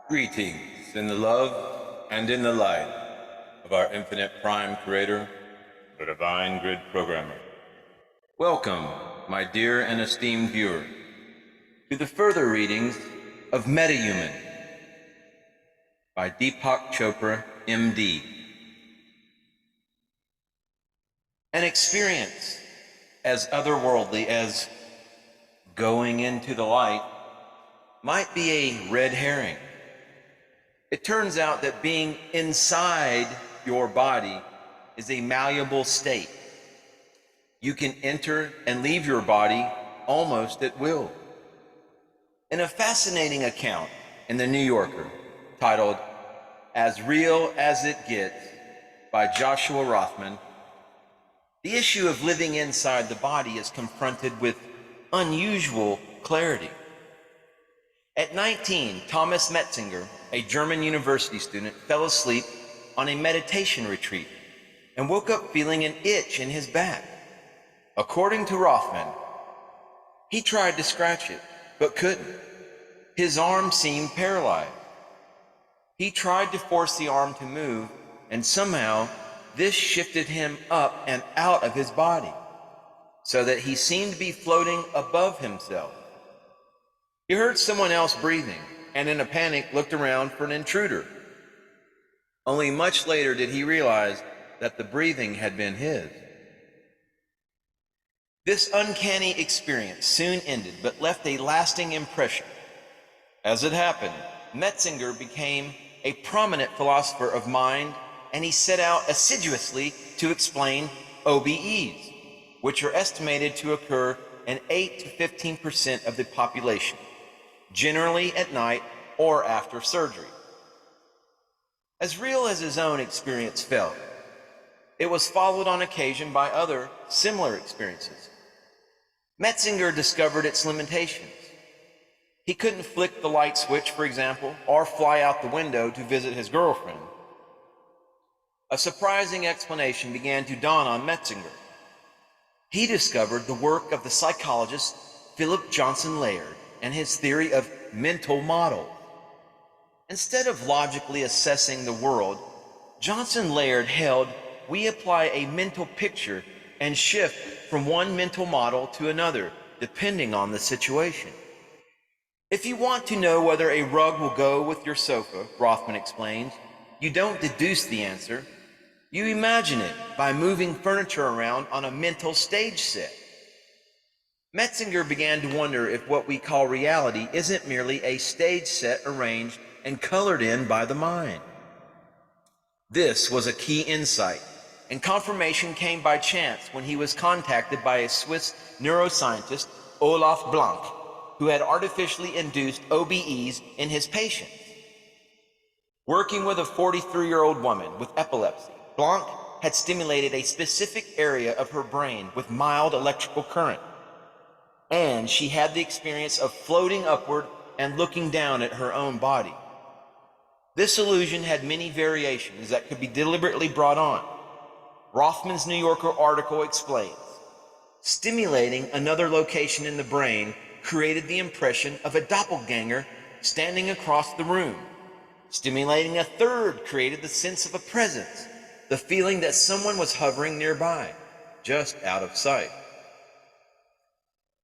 Greetings in the love and in the light of our infinite prime creator, the divine grid programmer. Welcome, my dear and esteemed viewer, to the further readings of METAHUMAN by Deepak Chopra, MD. An experience as otherworldly as going into the light might be a red herring. It turns out that being inside your body is a malleable state. You can enter and leave your body almost at will. In a fascinating account in The New Yorker titled "As Real as It Gets" by Joshua Rothman, the issue of living inside the body is confronted with unusual clarity. At 19, Thomas Metzinger, a German university student, fell asleep on a meditation retreat and woke up feeling an itch in his back. According to Rothman, he tried to scratch it, but couldn't. His arm seemed paralyzed. He tried to force the arm to move, and somehow this shifted him up and out of his body, so that he seemed to be floating above himself. He heard someone else breathing, and in a panic looked around for an intruder. Only much later did he realize that the breathing had been his. This uncanny experience soon ended, but left a lasting impression. As it happened, Metzinger became a prominent philosopher of mind, and he set out assiduously to explain OBEs, which are estimated to occur in 8 to 15% of the population, generally at night or after surgery. As real as his own experience felt, it was followed on occasion by other similar experiences. Metzinger discovered its limitations. He couldn't flick the light switch, for example, or fly out the window to visit his girlfriend. A surprising explanation began to dawn on Metzinger. He discovered the work of the psychologist Philip Johnson Layard and his theory of mental models. Instead of logically assessing the world, Johnson Layard held we apply a mental picture and shift from one mental model to another, depending on the situation. If you want to know whether a rug will go with your sofa, Rothman explains, you don't deduce the answer. You imagine it by moving furniture around on a mental stage set. Metzinger began to wonder if what we call reality isn't merely a stage set arranged and colored in by the mind. This was a key insight, and confirmation came by chance when he was contacted by a Swiss neuroscientist, Olaf Blank, who had artificially induced OBEs in his patients. Working with a 43-year-old woman with epilepsy, Blank had stimulated a specific area of her brain with mild electrical current, and she had the experience of floating upward and looking down at her own body. This illusion had many variations that could be deliberately brought on. Rothman's New Yorker article explains, stimulating another location in the brain created the impression of a doppelganger standing across the room. Stimulating a third created the sense of a presence, the feeling that someone was hovering nearby, just out of sight.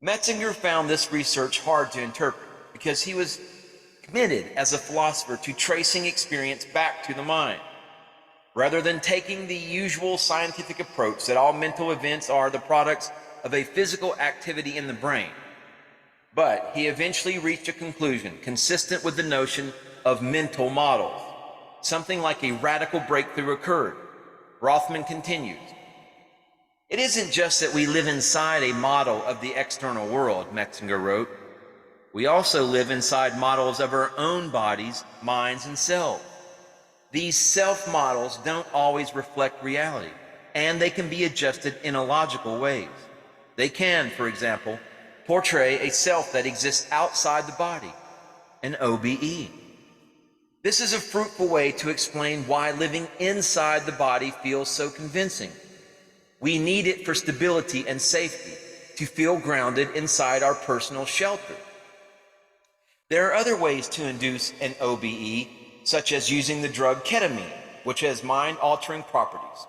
Metzinger found this research hard to interpret because he was committed as a philosopher to tracing experience back to the mind, rather than taking the usual scientific approach that all mental events are the products of a physical activity in the brain. But he eventually reached a conclusion consistent with the notion of mental models. Something like a radical breakthrough occurred. Rothman continues, "It isn't just that we live inside a model of the external world," Metzinger wrote. "We also live inside models of our own bodies, minds, and selves. These self-models don't always reflect reality, and they can be adjusted in illogical ways. They can, for example, portray a self that exists outside the body, an OBE. This is a fruitful way to explain why living inside the body feels so convincing. We need it for stability and safety, to feel grounded inside our personal shelter. There are other ways to induce an OBE, such as using the drug ketamine, which has mind-altering properties.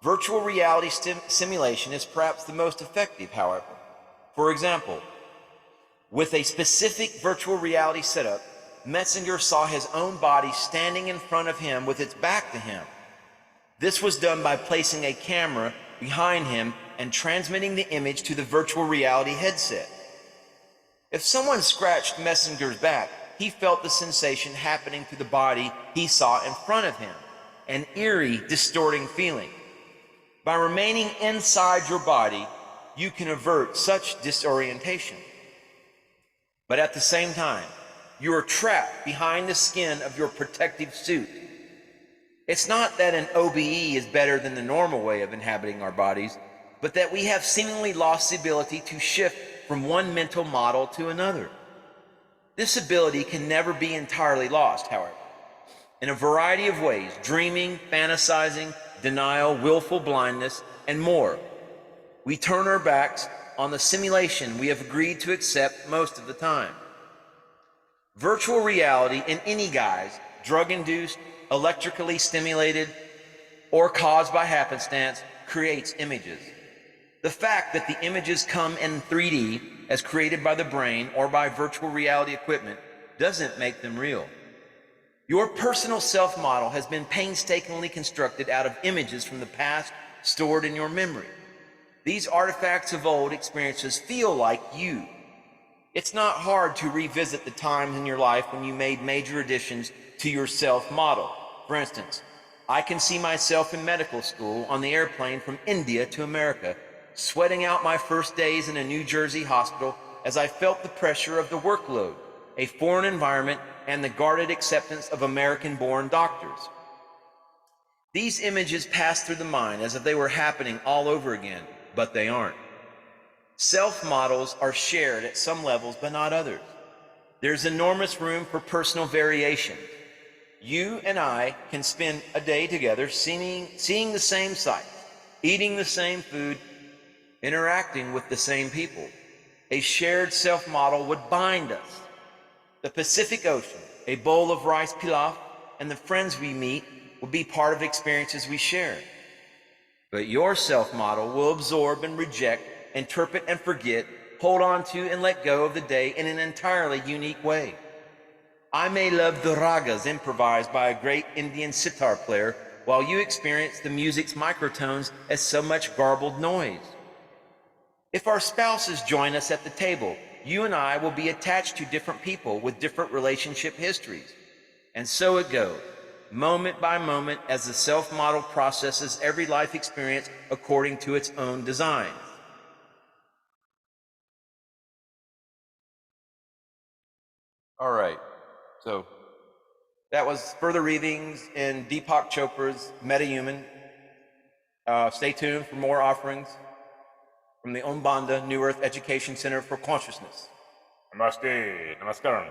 Virtual reality simulation is perhaps the most effective, however. For example, with a specific virtual reality setup, Metzinger saw his own body standing in front of him with its back to him. This was done by placing a camera behind him and transmitting the image to the virtual reality headset. If someone scratched Metzinger's back, he felt the sensation happening to the body he saw in front of him, an eerie, distorting feeling. By remaining inside your body, you can avert such disorientation. But at the same time, you are trapped behind the skin of your protective suit. It's not that an OBE is better than the normal way of inhabiting our bodies, but that we have seemingly lost the ability to shift from one mental model to another. This ability can never be entirely lost, however. In a variety of ways, dreaming, fantasizing, denial, willful blindness, and more, we turn our backs on the simulation we have agreed to accept most of the time. Virtual reality in any guise, drug-induced, electrically stimulated, or caused by happenstance, creates images. The fact that the images come in 3D as created by the brain or by virtual reality equipment doesn't make them real. Your personal self-model has been painstakingly constructed out of images from the past stored in your memory. These artifacts of old experiences feel like you. It's not hard to revisit the times in your life when you made major additions to your self-model. For instance, I can see myself in medical school on the airplane from India to America, sweating out my first days in a New Jersey hospital as I felt the pressure of the workload, a foreign environment, and the guarded acceptance of American-born doctors. These images pass through the mind as if they were happening all over again, but they aren't. Self-models are shared at some levels, but not others. There's enormous room for personal variation. You and I can spend a day together seeing the same sights, eating the same food, interacting with the same people. A shared self-model would bind us. The Pacific Ocean, a bowl of rice pilaf, and the friends we meet will be part of experiences we share. But your self-model will absorb and reject, interpret and forget, hold on to and let go of the day in an entirely unique way. I may love the ragas improvised by a great Indian sitar player, while you experience the music's microtones as so much garbled noise. If our spouses join us at the table, you and I will be attached to different people with different relationship histories. And so it goes, moment by moment, as the self-model processes every life experience according to its own design. All right, so that was further readings in Deepak Chopra's METAHUMAN. Stay tuned for more offerings from the Om Banda New Earth Education Center for Consciousness. Namaste, namaskaram.